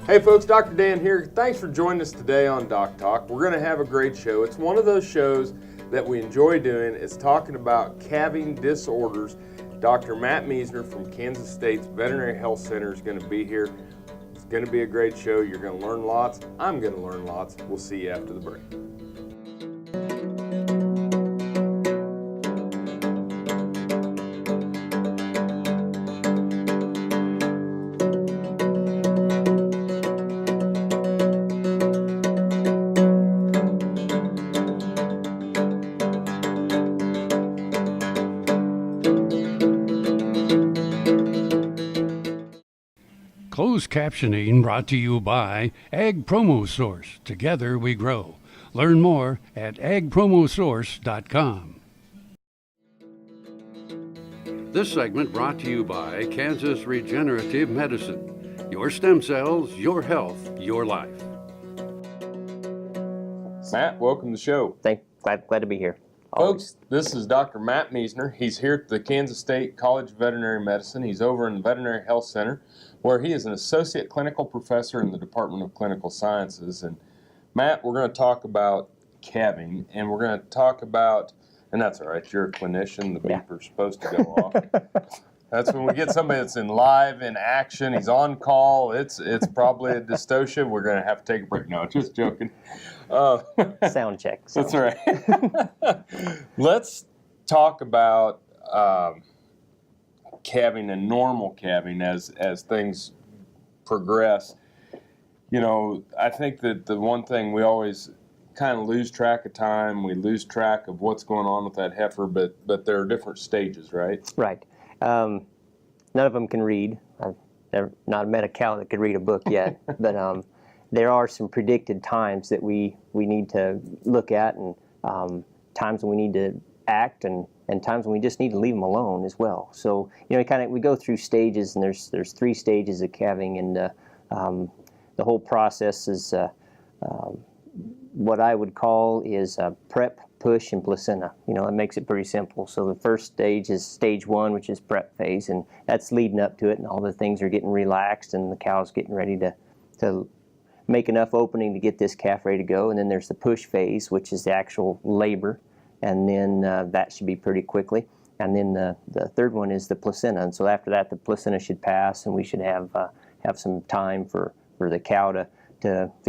Hey folks, Dr. Dan here. Thanks for joining us today on DocTalk. We're going to have a great show. It's one of those shows that we enjoy doing. It's talking about calving disorders. Dr. Matt Miesner from Kansas State's Veterinary Health Center is going to be here. It's going to be a great show. You're going to learn lots. I'm going to learn lots. We'll see you after the break. Closed captioning brought to you by Ag Promo Source. Together we grow. Learn more at agpromosource.com. This segment brought to you by Kansas Regenerative Medicine. Your stem cells, your health, your life. Matt, welcome to the show. Glad to be here. Folks, this is Dr. Matt Miesner. He's here at the Kansas State College of Veterinary Medicine. He's over in the Veterinary Health Center, where he is an associate clinical professor in the Department of Clinical Sciences. And Matt, we're going to talk about calving, and we're going to talk about, and that's all right, you're a clinician, the beeper's supposed to go off. That's when we get somebody that's in action, he's on call, it's probably a dystocia, we're going to have to take a break. No, just joking. Sound check. That's right. Let's talk about calving and normal calving as things progress. You know, I think that the one thing we always kind of lose track of time, we lose track of what's going on with that heifer, but there are different stages, right? Right. None of them can read. I've not met a cow that could read a book yet, but there are some predicted times that we need to look at, and times when we need to act, and times when we just need to leave them alone as well. So, you know, we go through stages, and there's 3 stages of calving, and the whole process is what I would call is prep, push, and placenta. You know, it makes it pretty simple. So the first stage is stage 1, which is prep phase, and that's leading up to it, and all the things are getting relaxed, and the cow's getting ready to make enough opening to get this calf ready to go. And then there's the push phase, which is the actual labor, and then that should be pretty quickly. And then the third one is the placenta, and so after that the placenta should pass, and we should have some time for the cow to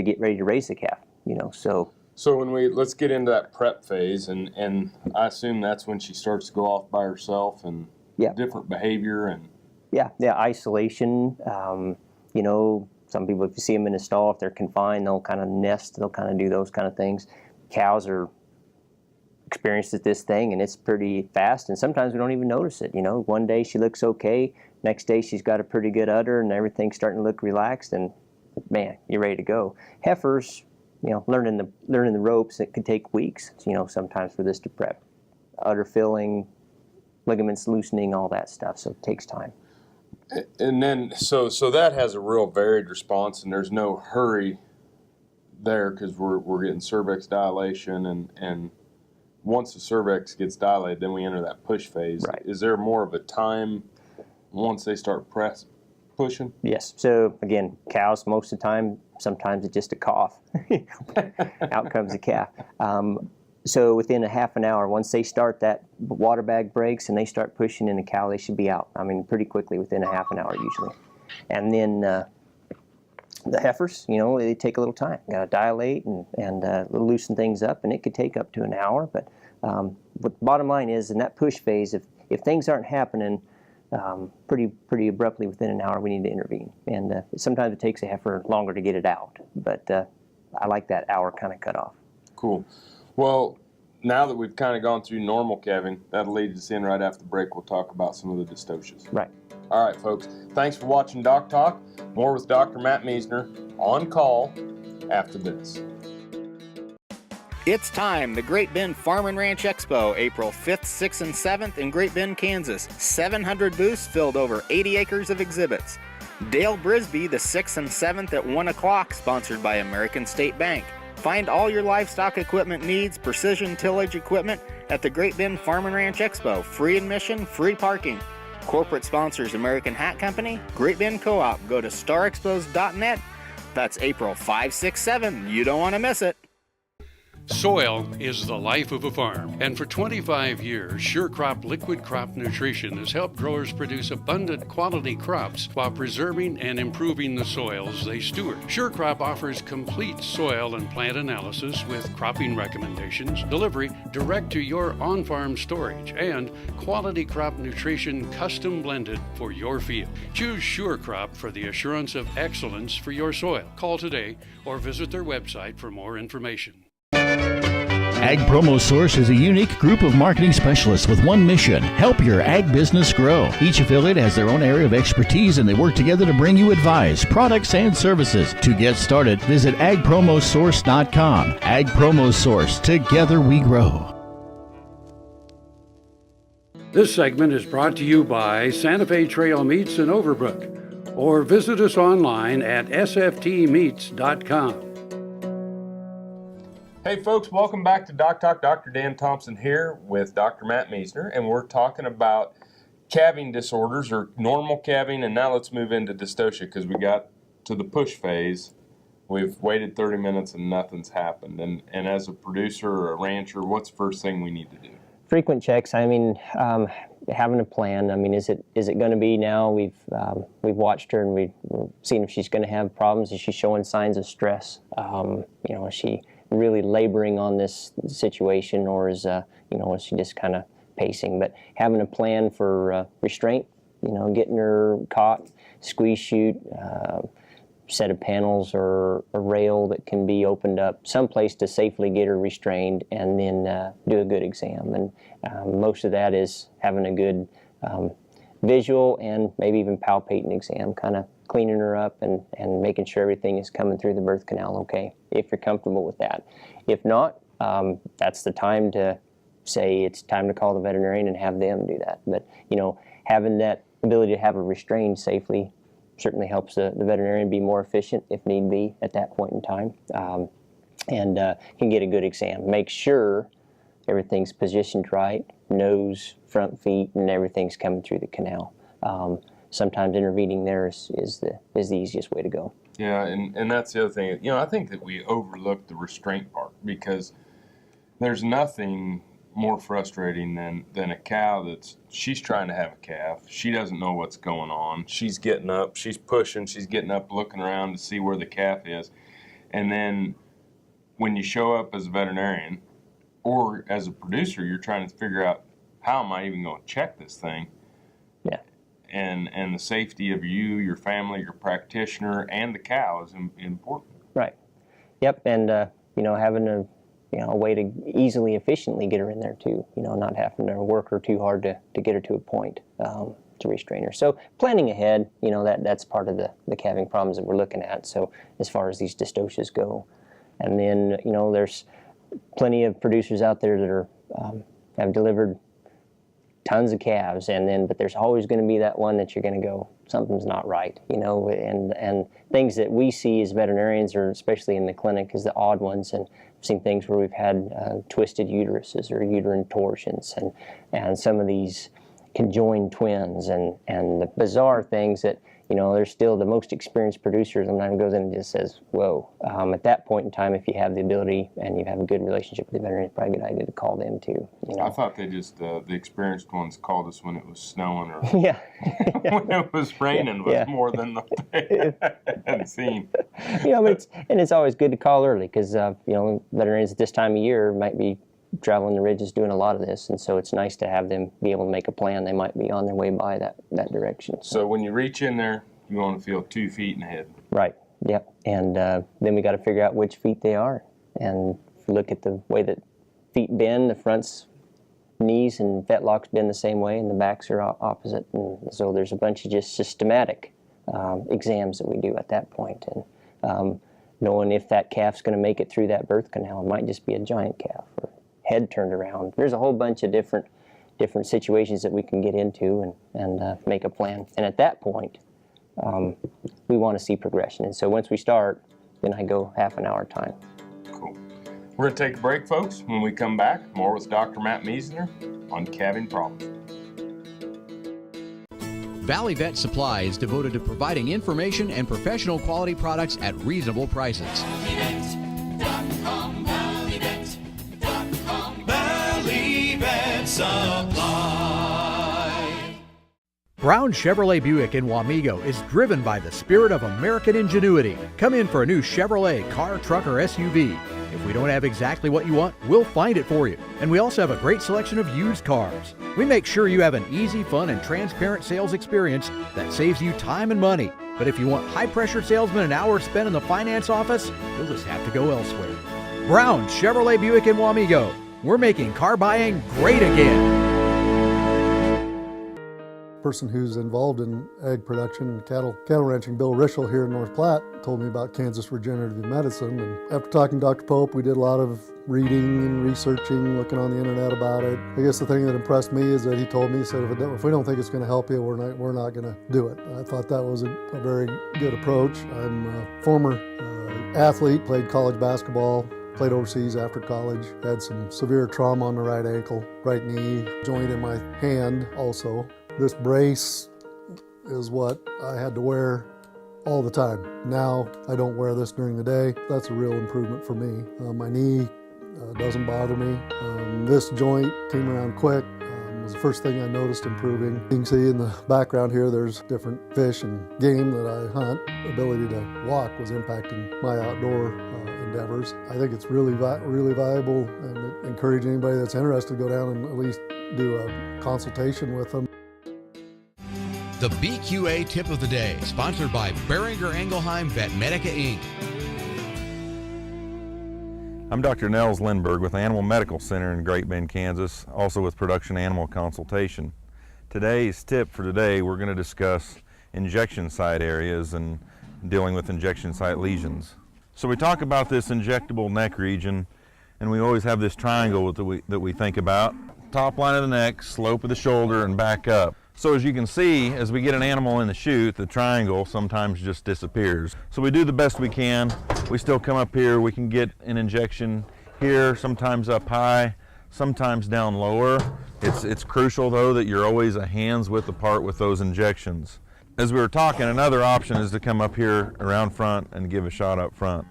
get ready to raise the calf. You know, so when let's get into that prep phase, and I assume that's when she starts to go off by herself and different behavior and isolation. You know, some people, if you see them in a stall, if they're confined, they'll kind of nest, they'll kind of do those kind of things. Cows are experienced at this thing, and it's pretty fast, and sometimes we don't even notice it. You know, one day she looks okay, next day she's got a pretty good udder, and everything's starting to look relaxed, and man, you're ready to go. Heifers, you know, learning the ropes, it could take weeks, you know, sometimes for this to prep. Udder filling, ligaments loosening, all that stuff, so it takes time. And then, so that has a real varied response, and there's no hurry there because we're getting cervix dilation, and once the cervix gets dilated, then we enter that push phase. Right. Is there more of a time once they start pushing? Yes. So again, cows most of the time, sometimes it's just a cough. Out comes the calf. So within a half an hour, once they start, that water bag breaks and they start pushing in the cow, they should be out. I mean, pretty quickly, within a half an hour usually. And then the heifers, you know, they take a little time. Got to dilate and loosen things up, and it could take up to an hour. But the bottom line is, in that push phase, if things aren't happening pretty abruptly within an hour, we need to intervene. And sometimes it takes a heifer longer to get it out, but I like that hour kind of cutoff. Cool. Well, now that we've kind of gone through normal calving, that'll lead us in right after the break. We'll talk about some of the dystocias. Right. All right, folks. Thanks for watching Doc Talk. More with Dr. Matt Miesner on call after this. It's time, the Great Bend Farm and Ranch Expo, April 5th, 6th, and 7th in Great Bend, Kansas. 700 booths filled over 80 acres of exhibits. Dale Brisby, the 6th and 7th at 1 o'clock, sponsored by American State Bank. Find all your livestock equipment needs, precision tillage equipment at the Great Bend Farm and Ranch Expo. Free admission, free parking. Corporate sponsors American Hat Company, Great Bend Co-op. Go to starexpos.net That's April 5, 6, 7. You don't want to miss it. Soil is the life of a farm, and for 25 years, Sure Crop Liquid Crop Nutrition has helped growers produce abundant quality crops while preserving and improving the soils they steward. Sure Crop offers complete soil and plant analysis with cropping recommendations, delivery direct to your on-farm storage, and quality crop nutrition custom blended for your field. Choose Sure Crop for the assurance of excellence for your soil. Call today or visit their website for more information. Ag Promo Source is a unique group of marketing specialists with one mission: help your ag business grow. Each affiliate has their own area of expertise, and they work together to bring you advice, products, and services. To get started, visit agpromosource.com. Ag Promo Source. Together we grow. This segment is brought to you by Santa Fe Trail Meats in Overbrook, or visit us online at sftmeats.com. Hey folks, welcome back to DocTalk. Dr. Dan Thomson here with Dr. Matt Miesner, and we're talking about calving disorders or normal calving, and now let's move into dystocia because we got to the push phase. We've waited 30 minutes and nothing's happened. And as a producer or a rancher, what's the first thing we need to do? Frequent checks. I mean, having a plan. I mean, is it going to be now? We've watched her and we've seen if she's going to have problems. Is she showing signs of stress? Is she really laboring on this situation, or is she just kind of pacing? But having a plan for restraint, getting her caught, squeeze chute, set of panels or a rail that can be opened up, someplace to safely get her restrained, and then do a good exam. And most of that is having a good visual and maybe even palpating exam, kind of cleaning her up and making sure everything is coming through the birth canal okay, if you're comfortable with that. If not, that's the time to say it's time to call the veterinarian and have them do that. But, having that ability to have her restrained safely certainly helps the veterinarian be more efficient if need be at that point in time, and can get a good exam. Make sure everything's positioned right, nose, front feet, and everything's coming through the canal. Sometimes intervening there is the easiest way to go. Yeah, and that's the other thing. I think that we overlook the restraint part, because there's nothing more frustrating than a cow she's trying to have a calf. She doesn't know what's going on. She's getting up, she's pushing, she's getting up, looking around to see where the calf is. And then when you show up as a veterinarian or as a producer, you're trying to figure out, how am I even going to check this thing? Yeah. And the safety of you, your family, your practitioner, and the cow is important. Right. Yep. And having a way to easily, efficiently get her in there too. Not having to work her too hard to get her to a point to restrain her. So planning ahead, that's part of the calving problems that we're looking at. So as far as these dystocias go, and then there's plenty of producers out there that are have delivered tons of calves, but there's always going to be that one that you're going to go, something's not right, and things that we see as veterinarians, or especially in the clinic, is the odd ones. And I've seen things where we've had twisted uteruses or uterine torsions, and some of these conjoined twins, and the bizarre things that, they're still the most experienced producers. Sometimes goes in and just says, whoa. At that point in time, if you have the ability and you have a good relationship with the veterinarian, it's probably a good idea to call them too. I thought they just, the experienced ones called us when it was snowing or yeah. when it was raining was more than they had seen. But it's always good to call early, because, veterinarians at this time of year might be traveling the ridges doing a lot of this, and so it's nice to have them be able to make a plan. They might be on their way by that direction. So when you reach in there, you want to feel 2 feet ahead. Right. Yep. And then we got to figure out which feet they are, and look at the way that feet bend. The front's knees and fetlocks bend the same way, and the backs are opposite. And so there's a bunch of just systematic exams that we do at that point, and knowing if that calf's going to make it through that birth canal. It might just be a giant calf, or head turned around. There's a whole bunch of different situations that we can get into and make a plan. And at that point, we want to see progression. And so once we start, then I go half an hour time. Cool. We're going to take a break, folks. When we come back, more with Dr. Matt Miesner on calving problems. Valley Vet Supply is devoted to providing information and professional quality products at reasonable prices. Valley Vet Supply. Brown Chevrolet Buick in Wamego is driven by the spirit of American ingenuity. Come in for a new Chevrolet car, truck, or SUV. If we don't have exactly what you want, we'll find it for you. And we also have a great selection of used cars. We make sure you have an easy, fun, and transparent sales experience that saves you time and money. But if you want high-pressure salesmen and hours spent in the finance office, you'll just have to go elsewhere. Brown Chevrolet Buick in Wamego. We're making car buying great again. Person who's involved in ag production, cattle ranching, Bill Rischel here in North Platte, told me about Kansas regenerative medicine. And after talking to Dr. Pope, we did a lot of reading and researching, looking on the internet about it. I guess the thing that impressed me is that he told me, he said, if we don't think it's going to help you, we're not going to do it. I thought that was a very good approach. I'm a former athlete, played college basketball, played overseas after college, had some severe trauma on the right ankle, right knee, joint in my hand also. This brace is what I had to wear all the time. Now I don't wear this during the day. That's a real improvement for me. My knee doesn't bother me. This joint came around quick. It was the first thing I noticed improving. You can see in the background here there's different fish and game that I hunt. The ability to walk was impacting my outdoor endeavors. I think it's really valuable, and encourage anybody that's interested to go down and at least do a consultation with them. The BQA Tip of the Day, sponsored by Beringer Engelheim Vetmedica, Inc. I'm Dr. Nels Lindberg with Animal Medical Center in Great Bend, Kansas, also with Production Animal Consultation. Today's tip for today, we're going to discuss injection site areas and dealing with injection site lesions. So we talk about this injectable neck region, and we always have this triangle that we think about. Top line of the neck, slope of the shoulder, and back up. So as you can see, as we get an animal in the chute, the triangle sometimes just disappears. So we do the best we can. We still come up here, we can get an injection here, sometimes up high, sometimes down lower. It's crucial though that you're always a hands width apart with those injections. As we were talking, another option is to come up here around front and give a shot up front.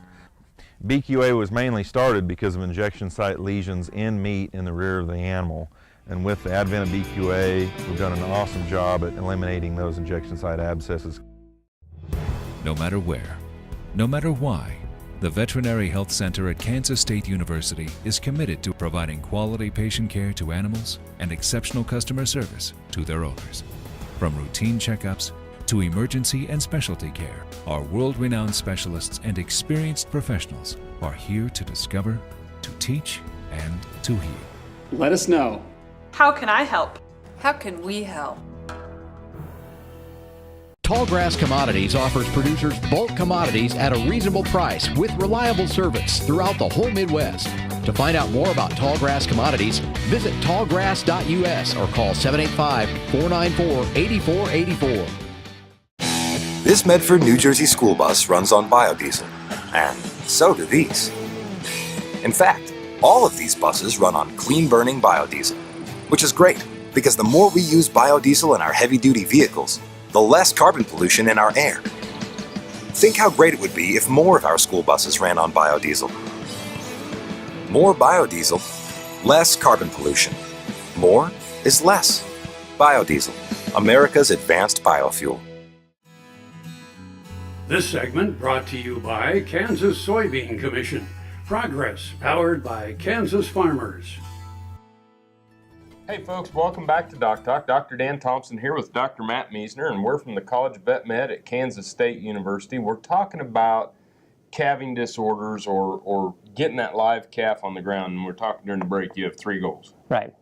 BQA was mainly started because of injection site lesions in meat in the rear of the animal. And with the advent of BQA, we've done an awesome job at eliminating those injection site abscesses. No matter where, no matter why, the Veterinary Health Center at Kansas State University is committed to providing quality patient care to animals and exceptional customer service to their owners. From routine checkups to emergency and specialty care, our world-renowned specialists and experienced professionals are here to discover, to teach, and to heal. Let us know. How can I help? How can we help? Tallgrass Commodities offers producers bulk commodities at a reasonable price with reliable service throughout the whole Midwest. To find out more about Tallgrass Commodities, visit tallgrass.us or call 785-494-8484. This Medford, New Jersey school bus runs on biodiesel, and so do these. In fact, all of these buses run on clean-burning biodiesel, which is great because the more we use biodiesel in our heavy-duty vehicles, the less carbon pollution in our air. Think how great it would be if more of our school buses ran on biodiesel. More biodiesel, less carbon pollution. More is less. Biodiesel, America's advanced biofuel. This segment brought to you by Kansas Soybean Commission. Progress powered by Kansas farmers. Hey folks, welcome back to DocTalk. Dr. Dan Thomson here with Dr. Matt Miesner, and we're from the College of Vet Med at Kansas State University. We're talking about calving disorders or getting that live calf on the ground, and we're talking during the break. You have 3 goals. Right.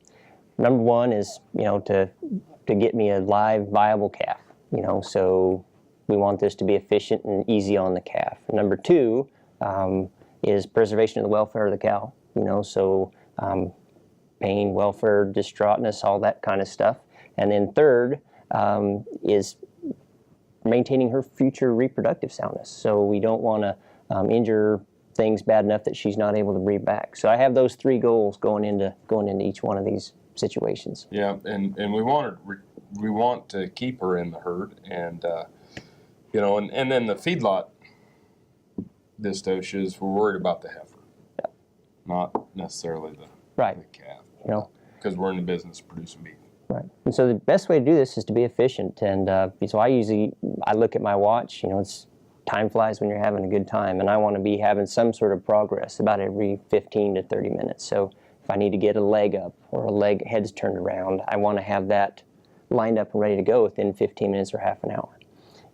Number one is, to get me a live, viable calf, so we want this to be efficient and easy on the calf. Number 2 is preservation of the welfare of the cow, so pain, welfare, distraughtness, all that kind of stuff. And then 3rd is maintaining her future reproductive soundness. So we don't want to injure things bad enough that she's not able to breed back. So I have those 3 goals going into each one of these situations. Yeah, and we want to keep her in the herd, and you know, and then the feedlot dystocias, we're worried about the heifer, not necessarily the calf. You know, because we're in the business of producing beef. Right. And so the best way to do this is to be efficient. And so I look at my watch. You know, time flies when you're having a good time, and I want to be having some sort of progress about every 15 to 30 minutes. So if I need to get a leg up or a head's turned around, I want to have that lined up and ready to go within 15 minutes or half an hour.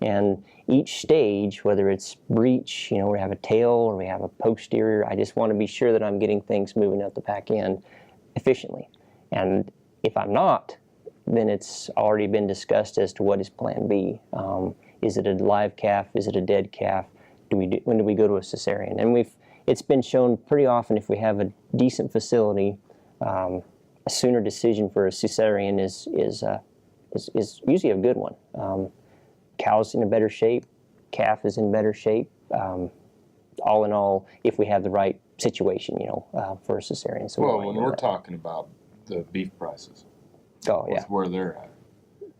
And each stage, whether it's breech, you know, we have a tail or we have a posterior, I just want to be sure that I'm getting things moving out the back end efficiently. And if I'm not, then it's already been discussed as to what is plan B. Is it a live calf? Is it a dead calf? When do we go to a cesarean? And it's been shown pretty often if we have a decent facility, a sooner decision for a cesarean is usually a good one. Cow's in a better shape, calf is in better shape. All in all, if we have the right situation, you know, for a cesarean. So well, when we're talking about the beef prices, with where they're at,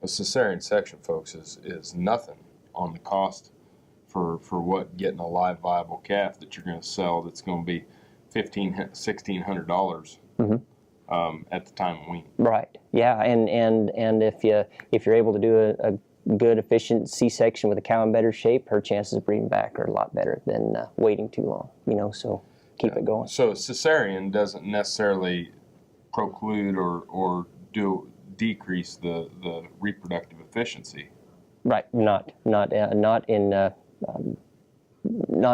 a cesarean section, folks, is nothing on the cost for what getting a live viable calf that you're going to sell that's going to be $1,600 at the time of weaning. Right. Yeah, and if you're able to do a good, efficient C-section with a cow in better shape, her chances of breeding back are a lot better than waiting too long. You know, so keep it going. So cesarean doesn't necessarily preclude or decrease the reproductive efficiency. Right. Not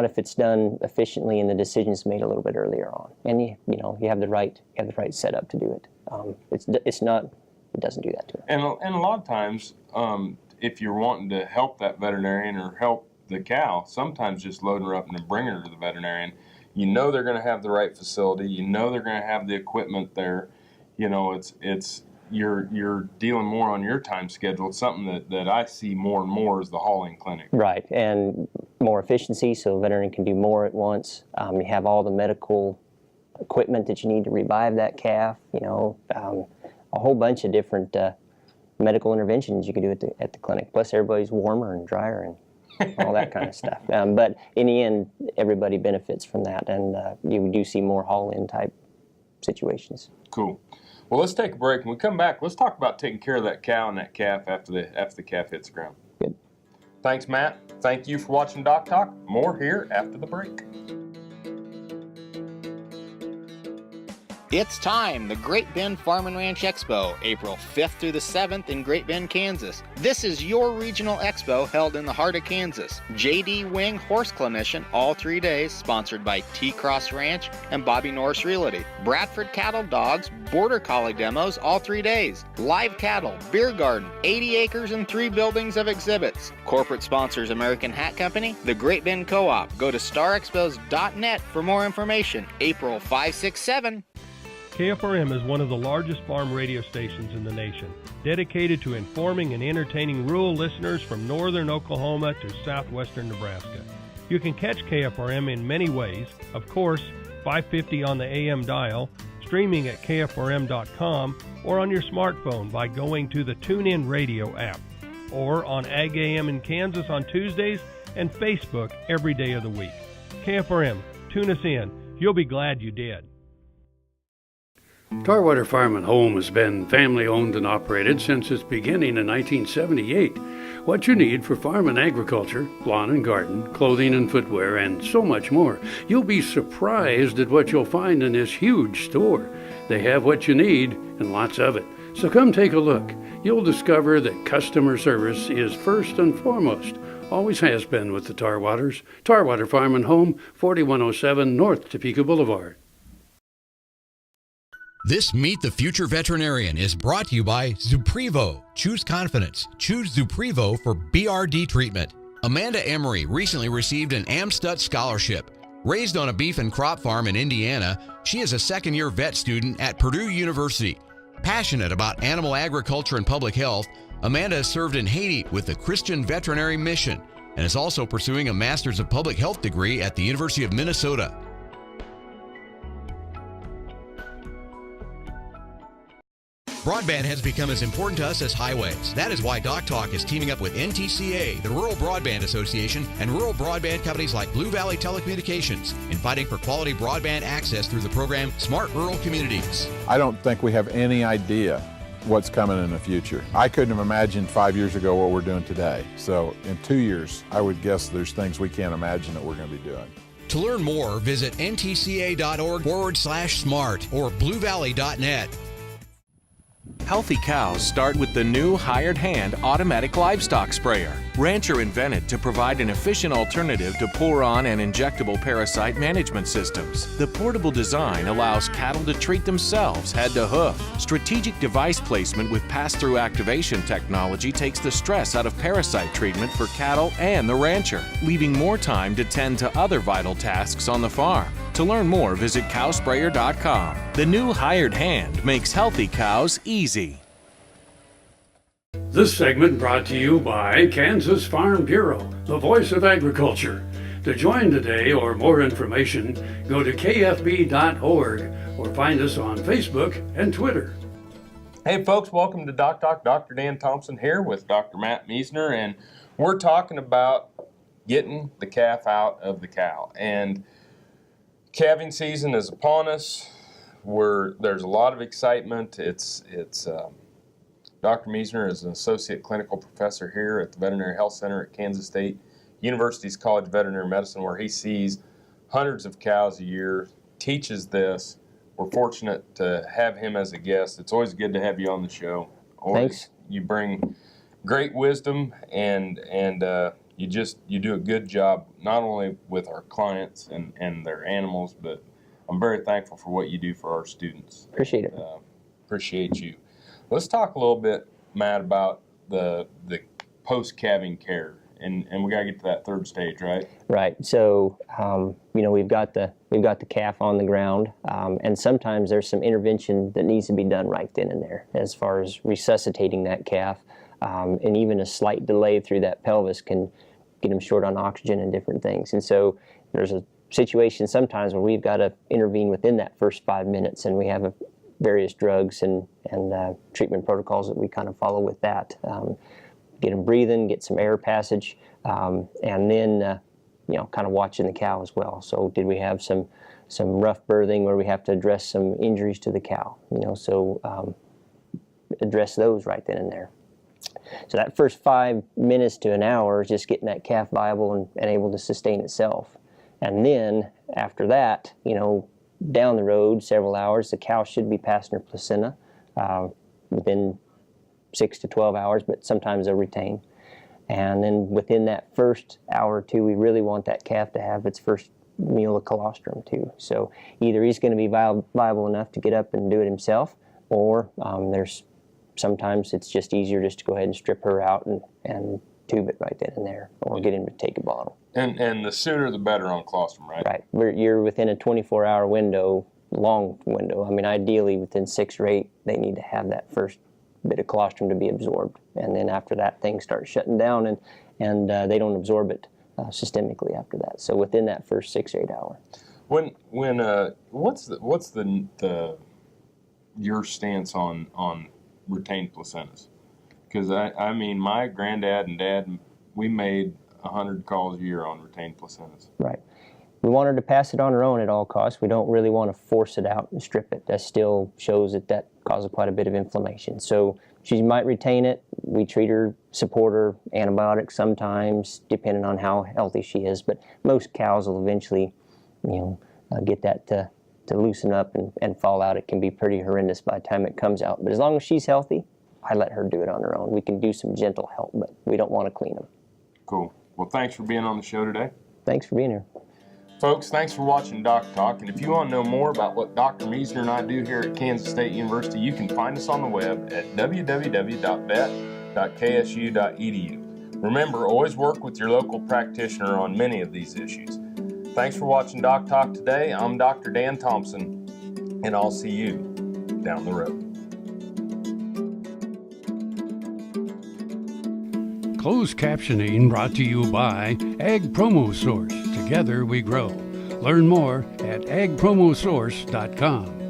if it's done efficiently and the decision's made a little bit earlier on, and you have the right setup to do it. It doesn't do that to it. And a lot of times, if you're wanting to help that veterinarian or help the cow, sometimes just loading her up and bringing her to the veterinarian, you know they're going to have the right facility. You know they're going to have the equipment there. You know, you're dealing more on your time schedule. It's something that I see more and more is the hauling clinic. Right, and more efficiency, so a veterinarian can do more at once. You have all the medical equipment that you need to revive that calf. You know, a whole bunch of different medical interventions you can do at the clinic. Plus, everybody's warmer and drier and all that kind of stuff. But in the end, everybody benefits from that, and you do see more haul-in type situations. Cool. Well, let's take a break. When we come back, let's talk about taking care of that cow and that calf after the calf hits the ground. Good. Thanks, Matt. Thank you for watching DocTalk. More here after the break. It's time, the Great Bend Farm and Ranch Expo, April 5th through the 7th in Great Bend, Kansas. This is your regional expo held in the heart of Kansas. J.D. Wing Horse Clinician all 3 days, sponsored by T-Cross Ranch and Bobby Norris Realty. Bradford Cattle Dogs, Border Collie demos all 3 days. Live cattle, beer garden, 80 acres and 3 buildings of exhibits. Corporate sponsors American Hat Company, the Great Bend Co-op. Go to starexpos.net for more information. April 5, 6, 7. KFRM is one of the largest farm radio stations in the nation, dedicated to informing and entertaining rural listeners from northern Oklahoma to southwestern Nebraska. You can catch KFRM in many ways, of course, 550 on the AM dial, streaming at kfrm.com, or on your smartphone by going to the TuneIn Radio app, or on Ag AM in Kansas on Tuesdays and Facebook every day of the week. KFRM, tune us in. You'll be glad you did. Tarwater Farm and Home has been family owned and operated since its beginning in 1978. What you need for farm and agriculture, lawn and garden, clothing and footwear, and so much more. You'll be surprised at what you'll find in this huge store. They have what you need and lots of it. So come take a look. You'll discover that customer service is first and foremost. Always has been with the Tarwaters. Tarwater Farm and Home, 4107 North Topeka Boulevard. This Meet the Future Veterinarian is brought to you by Zuprevo. Choose confidence. Choose Zuprevo for BRD treatment. Amanda Emery recently received an AmStut scholarship. Raised on a beef and crop farm in Indiana, she is a second-year vet student at Purdue University. Passionate about animal agriculture and public health, Amanda has served in Haiti with the Christian Veterinary Mission and is also pursuing a Master's of Public Health degree at the University of Minnesota. Broadband has become as important to us as highways. That is why DocTalk is teaming up with NTCA, the Rural Broadband Association, and rural broadband companies like Blue Valley Telecommunications in fighting for quality broadband access through the program Smart Rural Communities. I don't think we have any idea what's coming in the future. I couldn't have imagined 5 years ago what we're doing today. So in 2 years, I would guess there's things we can't imagine that we're going to be doing. To learn more, visit ntca.org/smart or bluevalley.net. Healthy cows start with the new hired hand automatic livestock sprayer. Rancher invented to provide an efficient alternative to pour-on and injectable parasite management systems. The portable design allows cattle to treat themselves head to hoof. Strategic device placement with pass-through activation technology takes the stress out of parasite treatment for cattle and the rancher, leaving more time to tend to other vital tasks on the farm. To learn more, visit cowsprayer.com. The new hired hand makes healthy cows easy. This segment brought to you by Kansas Farm Bureau, the voice of agriculture. To join today or more information, go to kfb.org or find us on Facebook and Twitter. Hey folks, welcome to DocTalk. Dr. Dan Thomson here with Dr. Matt Miesner, and we're talking about getting the calf out of the cow. And calving season is upon us. There's a lot of excitement. Dr. Miesner is an associate clinical professor here at the Veterinary Health Center at Kansas State University's College of Veterinary Medicine, where he sees hundreds of cows a year, teaches this. We're fortunate to have him as a guest. It's always good to have you on the show. Thanks. You bring great wisdom, and you do a good job, not only with our clients and their animals, but I'm very thankful for what you do for our students. Appreciate it. Appreciate you. Let's talk a little bit, Matt, about the post-calving care, and we got to get to that third stage, right? Right. So we've got the calf on the ground, and sometimes there's some intervention that needs to be done right then and there, as far as resuscitating that calf, and even a slight delay through that pelvis can get them short on oxygen and different things. And so there's a situation sometimes where we've got to intervene within that first 5 minutes, and we have various drugs and treatment protocols that we kind of follow with that. Get them breathing, get some air passage, and then kind of watching the cow as well. So did we have some rough birthing where we have to address some injuries to the cow? Address those right then and there. So that first 5 minutes to an hour is just getting that calf viable and able to sustain itself. And then after that, down the road several hours, the cow should be passing her placenta within 6 to 12 hours, but sometimes they'll retain. And then within that first hour or two, we really want that calf to have its first meal of colostrum too. So either he's going to be viable enough to get up and do it himself, or sometimes it's just easier just to go ahead and strip her out and tube it right then and there, or get him to take a bottle. And the sooner the better on colostrum, right? Right. You're within a 24-hour window, long window. I mean, ideally within 6 or 8, they need to have that first bit of colostrum to be absorbed. And then after that, things start shutting down, and they don't absorb it systemically after that. So within that first 6 or 8 hour. What's your stance on retained placentas? Because I mean, my granddad and dad, we made 100 calls a year on retained placentas. Right. We want her to pass it on her own at all costs. We don't really want to force it out and strip it. That still shows that causes quite a bit of inflammation. So she might retain it. We treat her, support her, antibiotics sometimes, depending on how healthy she is. But most cows will eventually, get that to loosen up and fall out. It can be pretty horrendous by the time it comes out. But as long as she's healthy, I let her do it on her own. We can do some gentle help, but we don't want to clean them. Cool. Well, thanks for being on the show today. Thanks for being here. Folks, thanks for watching DocTalk. And if you want to know more about what Dr. Miesner and I do here at Kansas State University, you can find us on the web at www.vet.ksu.edu. Remember, always work with your local practitioner on many of these issues. Thanks for watching DocTalk today. I'm Dr. Dan Thomson, and I'll see you down the road. Closed captioning brought to you by Ag Promo Source. Together we grow. Learn more at agpromosource.com.